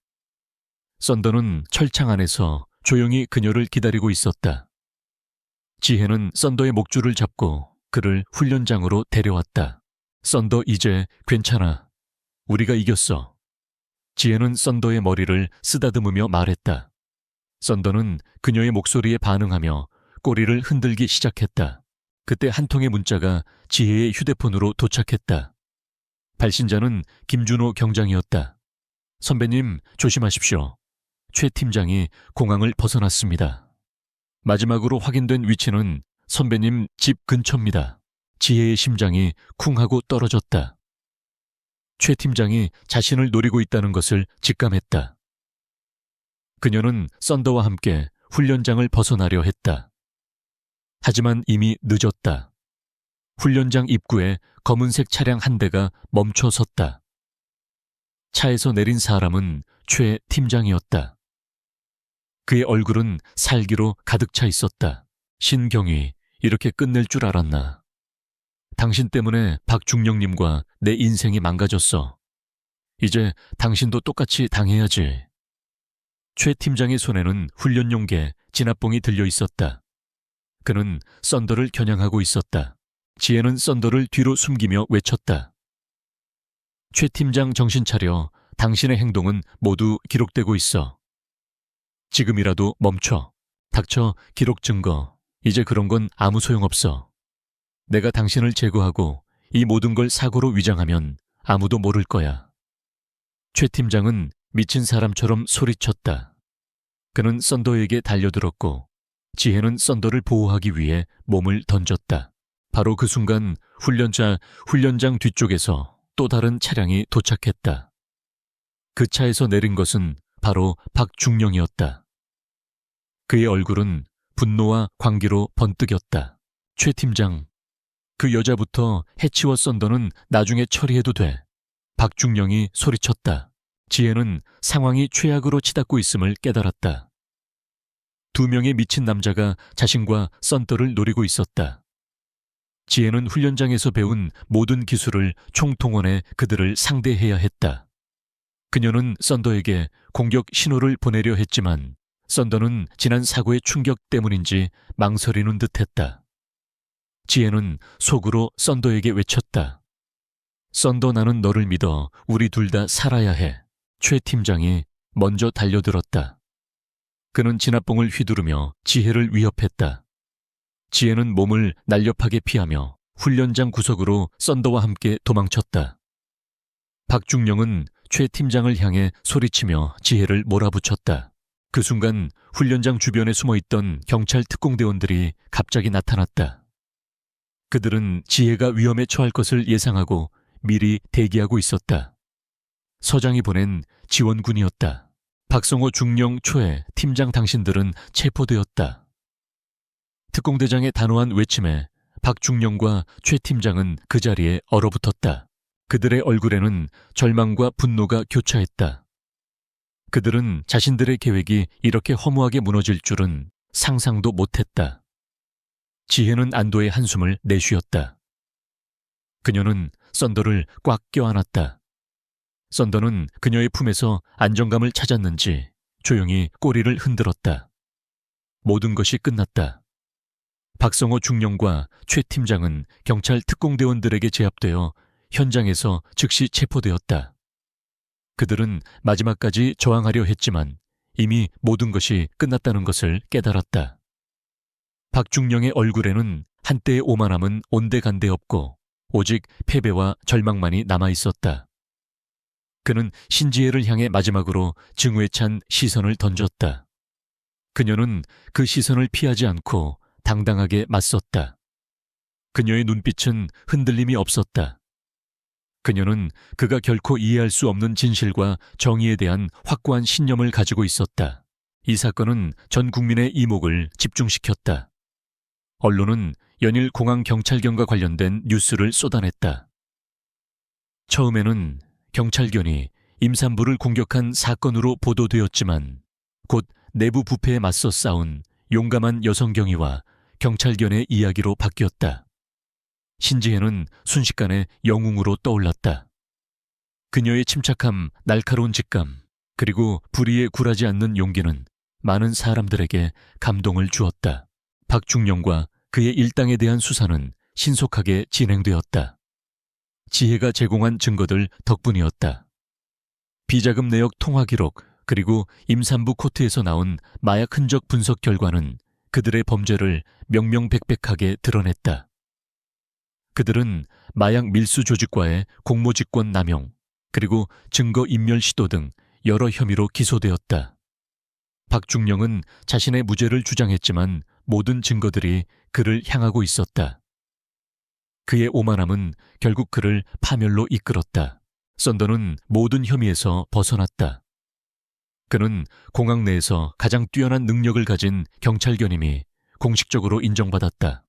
썬더는 철창 안에서 조용히 그녀를 기다리고 있었다. 지혜는 썬더의 목줄을 잡고 그를 훈련장으로 데려왔다. 썬더 이제 괜찮아. 우리가 이겼어. 지혜는 썬더의 머리를 쓰다듬으며 말했다. 썬더는 그녀의 목소리에 반응하며 꼬리를 흔들기 시작했다. 그때 한 통의 문자가 지혜의 휴대폰으로 도착했다. 발신자는 김준호 경장이었다. 선배님, 조심하십시오. 최 팀장이 공항을 벗어났습니다. 마지막으로 확인된 위치는 선배님 집 근처입니다. 지혜의 심장이 쿵 하고 떨어졌다. 최 팀장이 자신을 노리고 있다는 것을 직감했다. 그녀는 썬더와 함께 훈련장을 벗어나려 했다. 하지만 이미 늦었다. 훈련장 입구에 검은색 차량 한 대가 멈춰 섰다. 차에서 내린 사람은 최 팀장이었다. 그의 얼굴은 살기로 가득 차 있었다. 신경위, 이렇게 끝낼 줄 알았나. 당신 때문에 박중령님과 내 인생이 망가졌어. 이제 당신도 똑같이 당해야지. 최 팀장의 손에는 훈련용 개 진압봉이 들려 있었다. 그는 썬더를 겨냥하고 있었다. 지혜는 썬더를 뒤로 숨기며 외쳤다. 최 팀장 정신 차려. 당신의 행동은 모두 기록되고 있어. 지금이라도 멈춰. 닥쳐. 기록 증거. 이제 그런 건 아무 소용없어. 내가 당신을 제거하고 이 모든 걸 사고로 위장하면 아무도 모를 거야. 최 팀장은 미친 사람처럼 소리쳤다. 그는 썬더에게 달려들었고 지혜는 썬더를 보호하기 위해 몸을 던졌다. 바로 그 순간 훈련장 뒤쪽에서 또 다른 차량이 도착했다. 그 차에서 내린 것은 바로 박중령이었다. 그의 얼굴은 분노와 광기로 번뜩였다. 최 팀장, 그 여자부터 해치워 썬더는 나중에 처리해도 돼. 박중령이 소리쳤다. 지혜는 상황이 최악으로 치닫고 있음을 깨달았다. 두 명의 미친 남자가 자신과 썬더를 노리고 있었다. 지혜는 훈련장에서 배운 모든 기술을 총동원해 그들을 상대해야 했다. 그녀는 썬더에게 공격 신호를 보내려 했지만 썬더는 지난 사고의 충격 때문인지 망설이는 듯했다. 지혜는 속으로 썬더에게 외쳤다. 썬더, 나는 너를 믿어. 우리 둘 다 살아야 해. 최 팀장이 먼저 달려들었다. 그는 진압봉을 휘두르며 지혜를 위협했다. 지혜는 몸을 날렵하게 피하며 훈련장 구석으로 썬더와 함께 도망쳤다. 박중령은 최 팀장을 향해 소리치며 지혜를 몰아붙였다. 그 순간 훈련장 주변에 숨어있던 경찰 특공대원들이 갑자기 나타났다. 그들은 지혜가 위험에 처할 것을 예상하고 미리 대기하고 있었다. 서장이 보낸 지원군이었다. 박성호 중령 초에 팀장, 당신들은 체포되었다. 특공대장의 단호한 외침에 박중령과 최 팀장은 그 자리에 얼어붙었다. 그들의 얼굴에는 절망과 분노가 교차했다. 그들은 자신들의 계획이 이렇게 허무하게 무너질 줄은 상상도 못했다. 지혜는 안도의 한숨을 내쉬었다. 그녀는 썬더를 꽉 껴안았다. 썬더는 그녀의 품에서 안정감을 찾았는지 조용히 꼬리를 흔들었다. 모든 것이 끝났다. 박성호 중령과 최 팀장은 경찰 특공대원들에게 제압되어 현장에서 즉시 체포되었다. 그들은 마지막까지 저항하려 했지만 이미 모든 것이 끝났다는 것을 깨달았다. 박중령의 얼굴에는 한때의 오만함은 온데간데 없고 오직 패배와 절망만이 남아있었다. 그는 신지혜를 향해 마지막으로 증오에 찬 시선을 던졌다. 그녀는 그 시선을 피하지 않고 당당하게 맞섰다. 그녀의 눈빛은 흔들림이 없었다. 그녀는 그가 결코 이해할 수 없는 진실과 정의에 대한 확고한 신념을 가지고 있었다. 이 사건은 전 국민의 이목을 집중시켰다. 언론은 연일 공항경찰견과 관련된 뉴스를 쏟아냈다. 처음에는 경찰견이 임산부를 공격한 사건으로 보도되었지만 곧 내부 부패에 맞서 싸운 용감한 여성 경위와 경찰견의 이야기로 바뀌었다. 신지혜는 순식간에 영웅으로 떠올랐다. 그녀의 침착함, 날카로운 직감, 그리고 불의에 굴하지 않는 용기는 많은 사람들에게 감동을 주었다. 박중령과 그의 일당에 대한 수사는 신속하게 진행되었다. 지혜가 제공한 증거들 덕분이었다. 비자금 내역 통화 기록, 그리고 임산부 코트에서 나온 마약 흔적 분석 결과는 그들의 범죄를 명명백백하게 드러냈다. 그들은 마약 밀수 조직과의 공모직권 남용, 그리고 증거 인멸 시도 등 여러 혐의로 기소되었다. 박중령은 자신의 무죄를 주장했지만 모든 증거들이 그를 향하고 있었다. 그의 오만함은 결국 그를 파멸로 이끌었다. 썬더는 모든 혐의에서 벗어났다. 그는 공항 내에서 가장 뛰어난 능력을 가진 경찰견임이 공식적으로 인정받았다.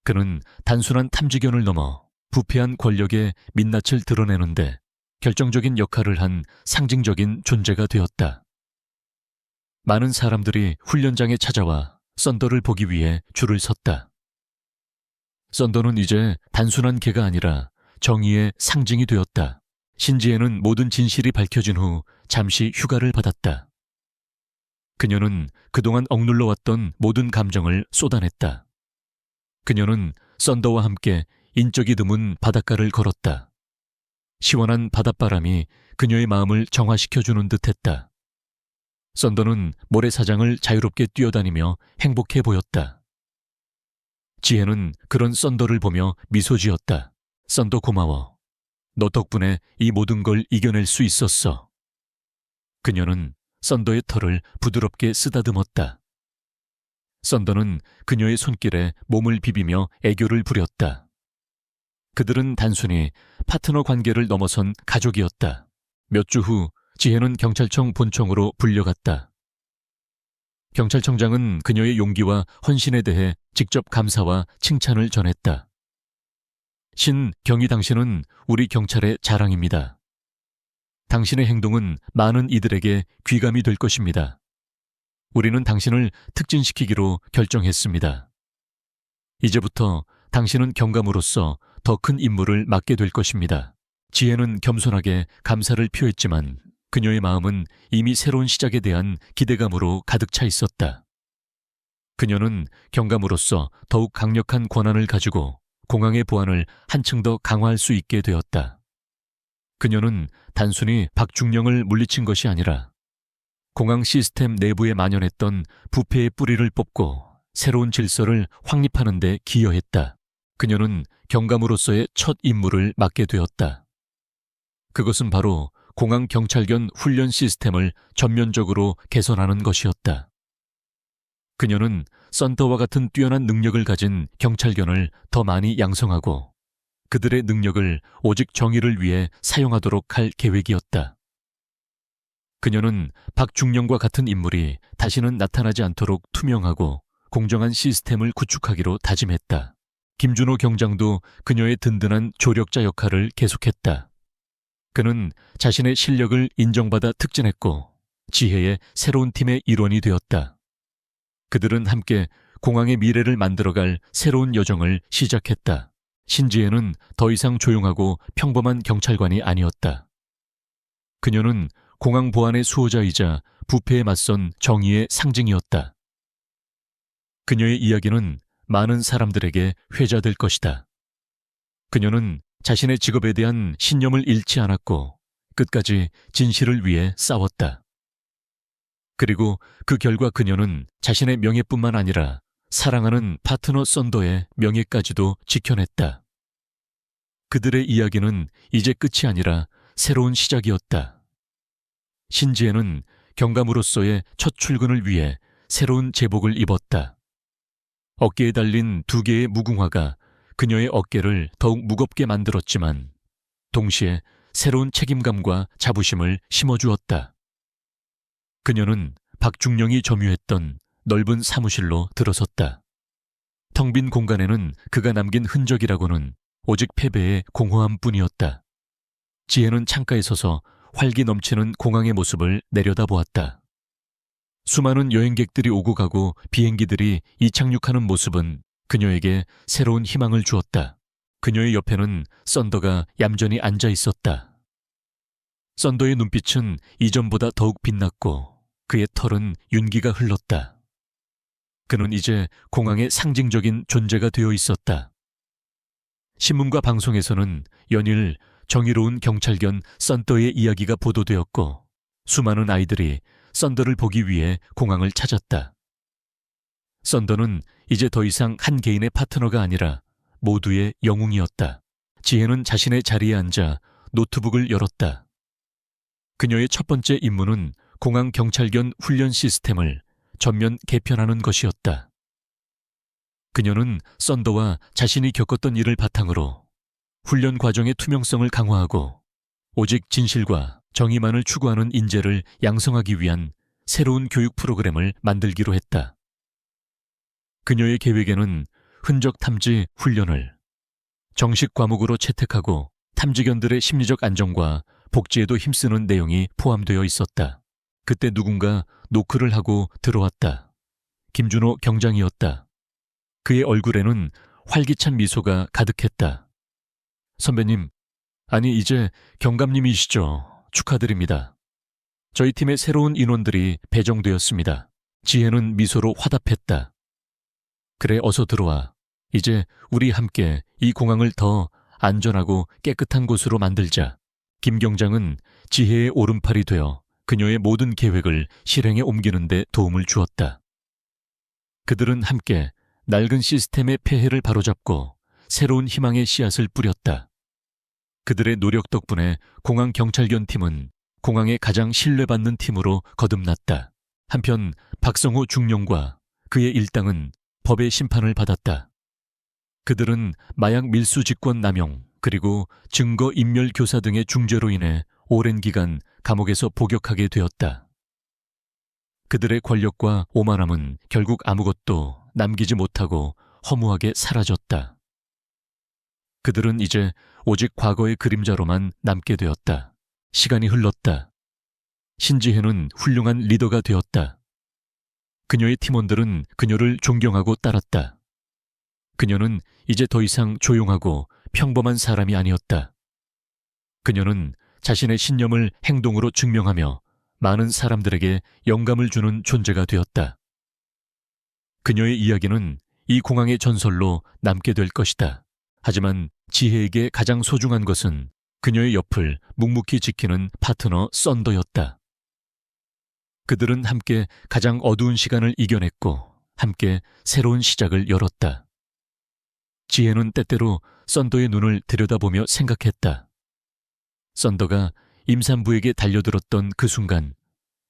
그는 단순한 탐지견을 넘어 부패한 권력의 민낯을 드러내는데 결정적인 역할을 한 상징적인 존재가 되었다. 많은 사람들이 훈련장에 찾아와 썬더를 보기 위해 줄을 섰다. 썬더는 이제 단순한 개가 아니라 정의의 상징이 되었다. 신지혜는 모든 진실이 밝혀진 후 잠시 휴가를 받았다. 그녀는 그동안 억눌러왔던 모든 감정을 쏟아냈다. 그녀는 썬더와 함께 인적이 드문 바닷가를 걸었다. 시원한 바닷바람이 그녀의 마음을 정화시켜주는 듯했다. 썬더는 모래사장을 자유롭게 뛰어다니며 행복해 보였다. 지혜는 그런 썬더를 보며 미소 지었다. 썬더 고마워. 너 덕분에 이 모든 걸 이겨낼 수 있었어. 그녀는 썬더의 털을 부드럽게 쓰다듬었다. 썬더는 그녀의 손길에 몸을 비비며 애교를 부렸다. 그들은 단순히 파트너 관계를 넘어선 가족이었다. 몇 주 후 지혜는 경찰청 본청으로 불려갔다. 경찰청장은 그녀의 용기와 헌신에 대해 직접 감사와 칭찬을 전했다. 신경희 당신은 우리 경찰의 자랑입니다. 당신의 행동은 많은 이들에게 귀감이 될 것입니다. 우리는 당신을 특진시키기로 결정했습니다. 이제부터 당신은 경감으로서 더 큰 임무를 맡게 될 것입니다. 지혜는 겸손하게 감사를 표했지만 그녀의 마음은 이미 새로운 시작에 대한 기대감으로 가득 차 있었다. 그녀는 경감으로서 더욱 강력한 권한을 가지고 공항의 보안을 한층 더 강화할 수 있게 되었다. 그녀는 단순히 박중령을 물리친 것이 아니라 공항 시스템 내부에 만연했던 부패의 뿌리를 뽑고 새로운 질서를 확립하는 데 기여했다. 그녀는 경감으로서의 첫 임무를 맡게 되었다. 그것은 바로 공항 경찰견 훈련 시스템을 전면적으로 개선하는 것이었다. 그녀는 썬더와 같은 뛰어난 능력을 가진 경찰견을 더 많이 양성하고 그들의 능력을 오직 정의를 위해 사용하도록 할 계획이었다. 그녀는 박중령과 같은 인물이 다시는 나타나지 않도록 투명하고 공정한 시스템을 구축하기로 다짐했다. 김준호 경장도 그녀의 든든한 조력자 역할을 계속했다. 그는 자신의 실력을 인정받아 특진했고 지혜의 새로운 팀의 일원이 되었다. 그들은 함께 공항의 미래를 만들어갈 새로운 여정을 시작했다. 신지혜는 더 이상 조용하고 평범한 경찰관이 아니었다. 그녀는 공항 보안의 수호자이자 부패에 맞선 정의의 상징이었다. 그녀의 이야기는 많은 사람들에게 회자될 것이다. 그녀는 자신의 직업에 대한 신념을 잃지 않았고 끝까지 진실을 위해 싸웠다. 그리고 그 결과 그녀는 자신의 명예뿐만 아니라 사랑하는 파트너 썬더의 명예까지도 지켜냈다. 그들의 이야기는 이제 끝이 아니라 새로운 시작이었다. 신지혜는 경감으로서의 첫 출근을 위해 새로운 제복을 입었다. 어깨에 달린 2개의 무궁화가 그녀의 어깨를 더욱 무겁게 만들었지만 동시에 새로운 책임감과 자부심을 심어주었다. 그녀는 박중령이 점유했던 넓은 사무실로 들어섰다. 텅 빈 공간에는 그가 남긴 흔적이라고는 오직 패배의 공허함뿐이었다. 지혜는 창가에 서서 활기 넘치는 공항의 모습을 내려다보았다. 수많은 여행객들이 오고 가고 비행기들이 이착륙하는 모습은 그녀에게 새로운 희망을 주었다. 그녀의 옆에는 썬더가 얌전히 앉아 있었다. 썬더의 눈빛은 이전보다 더욱 빛났고 그의 털은 윤기가 흘렀다. 그는 이제 공항의 상징적인 존재가 되어 있었다. 신문과 방송에서는 연일 정의로운 경찰견 썬더의 이야기가 보도되었고 수많은 아이들이 썬더를 보기 위해 공항을 찾았다. 썬더는 이제 더 이상 한 개인의 파트너가 아니라 모두의 영웅이었다. 지혜는 자신의 자리에 앉아 노트북을 열었다. 그녀의 첫 번째 임무는 공항 경찰견 훈련 시스템을 전면 개편하는 것이었다. 그녀는 썬더와 자신이 겪었던 일을 바탕으로 훈련 과정의 투명성을 강화하고 오직 진실과 정의만을 추구하는 인재를 양성하기 위한 새로운 교육 프로그램을 만들기로 했다. 그녀의 계획에는 흔적 탐지 훈련을 정식 과목으로 채택하고 탐지견들의 심리적 안정과 복지에도 힘쓰는 내용이 포함되어 있었다. 그때 누군가 노크를 하고 들어왔다. 김준호 경장이었다. 그의 얼굴에는 활기찬 미소가 가득했다. 선배님, 아니 이제 경감님이시죠. 축하드립니다. 저희 팀의 새로운 인원들이 배정되었습니다. 지혜는 미소로 화답했다. 그래, 어서 들어와. 이제 우리 함께 이 공항을 더 안전하고 깨끗한 곳으로 만들자. 김 경장은 지혜의 오른팔이 되어 그녀의 모든 계획을 실행에 옮기는 데 도움을 주었다. 그들은 함께 낡은 시스템의 폐해를 바로잡고 새로운 희망의 씨앗을 뿌렸다. 그들의 노력 덕분에 공항 경찰견 팀은 공항의 가장 신뢰받는 팀으로 거듭났다. 한편 박성호 중령과 그의 일당은 법의 심판을 받았다. 그들은 마약 밀수 직권 남용 그리고 증거 인멸 교사 등의 중죄로 인해 오랜 기간 감옥에서 복역하게 되었다. 그들의 권력과 오만함은 결국 아무것도 남기지 못하고 허무하게 사라졌다. 그들은 이제 오직 과거의 그림자로만 남게 되었다. 시간이 흘렀다. 신지혜는 훌륭한 리더가 되었다. 그녀의 팀원들은 그녀를 존경하고 따랐다. 그녀는 이제 더 이상 조용하고 평범한 사람이 아니었다. 그녀는 자신의 신념을 행동으로 증명하며 많은 사람들에게 영감을 주는 존재가 되었다. 그녀의 이야기는 이 공항의 전설로 남게 될 것이다. 하지만 지혜에게 가장 소중한 것은 그녀의 옆을 묵묵히 지키는 파트너 썬더였다. 그들은 함께 가장 어두운 시간을 이겨냈고 함께 새로운 시작을 열었다. 지혜는 때때로 썬더의 눈을 들여다보며 생각했다. 썬더가 임산부에게 달려들었던 그 순간,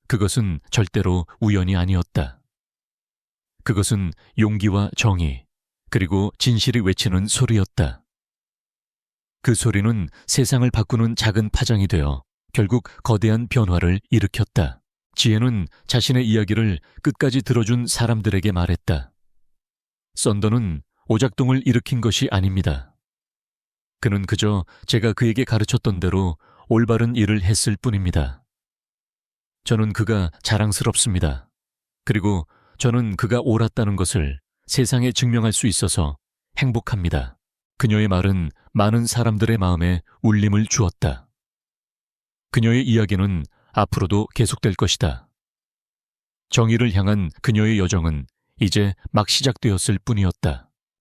그것은 절대로 우연이 아니었다. 그것은 용기와 정의, 그리고 진실이 외치는 소리였다. 그 소리는 세상을 바꾸는 작은 파장이 되어 결국 거대한 변화를 일으켰다. 지혜는 자신의 이야기를 끝까지 들어준 사람들에게 말했다. 썬더는 오작동을 일으킨 것이 아닙니다. 그는 그저 제가 그에게 가르쳤던 대로 올바른 일을 했을 뿐입니다. 저는 그가 자랑스럽습니다. 그리고 저는 그가 옳았다는 것을 세상에 증명할 수 있어서 행복합니다. 그녀의 말은 많은 사람들의 마음에 울림을 주었다. 그녀의 이야기는 앞으로도 계속될 것이다. 정의를 향한 그녀의 여정은 이제 막 시작되었을 뿐이었다.